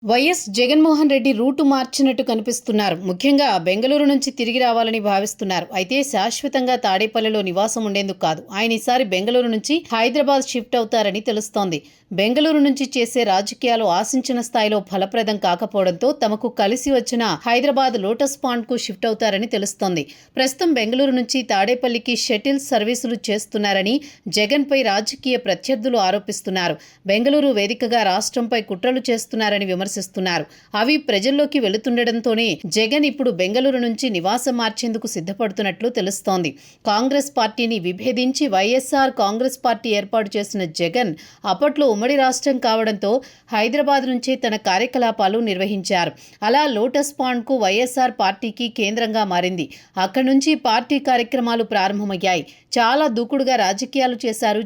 YS Jaganmohan Reddy route మార్చినట్టు కనిపిస్తున్నారు. ముఖ్యంగా బెంగళూరు నుంచి తిరిగి రావాలని భావిస్తున్నారు. అయితే శాశ్వతంగా తాడేపల్లిలో నివాసం ఉండేందుకు కాదు, ఆయన ఈసారి బెంగళూరు నుంచి హైదరాబాద్ షిఫ్ట్ అవుతారని తెలుస్తోంది. బెంగళూరు నుంచి చేసే రాజకీయాలు ఆశించిన స్థాయిలో ఫలప్రదం కాకపోవడంతో తమకు కలిసి వచ్చిన హైదరాబాద్ లోటస్ పాండ్ కు షిఫ్ట్ అవుతారని తెలుస్తోంది. ప్రస్తుతం బెంగళూరు నుంచి తాడేపల్లికి షటిల్ సర్వీసులు చేస్తున్నారని జగన్ పై రాజకీయ ప్రత్యర్థులు ఆరోపిస్తున్నారు. బెంగళూరు వేదికగా రాష్ట్రంపై కుట్రలు చేస్తున్నారని విమర్శిస్తున్నారు. అవి ప్రజల్లోకి వెళుతుండటంతోనే జగన్ ఇప్పుడు బెంగళూరు నుంచి నివాసం మార్చేందుకు సిద్ధపడుతున్నట్లు తెలుస్తోంది. కాంగ్రెస్ పార్టీని విభేదించి వైఎస్ఆర్ కాంగ్రెస్ పార్టీ ఏర్పాటు చేసిన జగన్ అప్పట్లో ఉమ్మడి రాష్ట్రం కావడంతో హైదరాబాద్ నుంచే తన కార్యకలాపాలు నిర్వహించారు. అలా లోటస్ పాండ్ కు వైఎస్ఆర్ పార్టీకి కేంద్రంగా మారింది. అక్కడి నుంచి పార్టీ కార్యక్రమాలు ప్రారంభమయ్యాయి. చాలా దూకుడుగా రాజకీయాలు చేశారు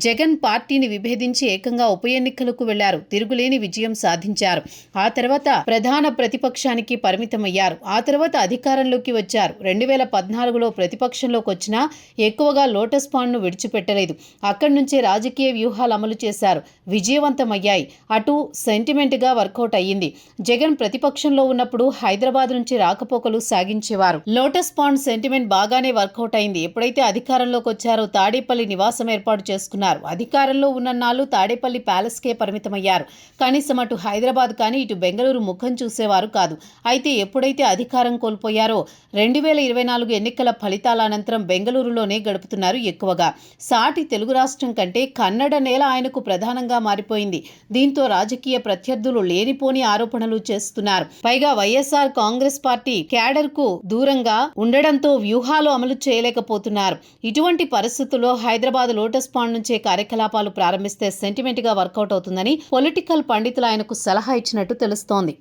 జగన్ పార్టీని విభేదించి ఏకంగా ఉప ఎన్నికలకు వెళ్లారు. తిరుగులేని విజయం సాధించారు. ఆ తర్వాత ప్రధాన ప్రతిపక్షానికి పరిమితమయ్యారు. ఆ తర్వాత అధికారంలోకి వచ్చారు. 2014లో ప్రతిపక్షంలోకి వచ్చినా ఎక్కువగా లోటస్ పాండ్ను విడిచిపెట్టలేదు. అక్కడి నుంచే రాజకీయ వ్యూహాలు అమలు చేశారు. విజయవంతమయ్యాయి. అటు సెంటిమెంట్గా వర్కౌట్ అయ్యింది. జగన్ ప్రతిపక్షంలో ఉన్నప్పుడు హైదరాబాద్ నుంచి రాకపోకలు సాగించేవారు. లోటస్ పాండ్ సెంటిమెంట్ బాగానే వర్కౌట్ అయింది. ఎప్పుడైతే అధికారంలోకి వచ్చారో తాడేపల్లి నివాసం ఏర్పాటు చేసుకున్నారు. అధికారంలో ఉన్నన్నాళ్ళు తాడేపల్లి ప్యాలెస్కే పరిమితమయ్యారు. కనీసం అటు హైదరాబాద్ కానీ ఇటు బెంగళూరు ముఖం చూసేవారు కాదు. అయితే ఎప్పుడైతే అధికారం కోల్పోయారో 2024 ఎన్నికల ఫలితాల అనంతరం బెంగళూరులోనే గడుపుతున్నారు ఎక్కువగా. సాటి తెలుగు రాష్ట్రం కంటే కన్నడ నేల ఆయనకు ప్రధానంగా మారిపోయింది. దీంతో రాజకీయ ప్రత్యర్థులు లేనిపోని ఆరోపణలు చేస్తున్నారు. పైగా వైఎస్ఆర్ కాంగ్రెస్ పార్టీ క్యాడర్ కు దూరంగా ఉండడంతో వ్యూహాలు అమలు చేయలేకపోతున్నారు. ఇటువంటి పరిస్థితుల్లో హైదరాబాద్ లోటస్ పాండ్ నుంచే కార్యకలాపాలు ప్రారంభిస్తే సెంటిమెంట్ గా వర్కౌట్ అవుతుందని పొలిటికల్ పండితులు ఆయనకు సలహా ఇచ్చినట్టు తెలుస్తోంది.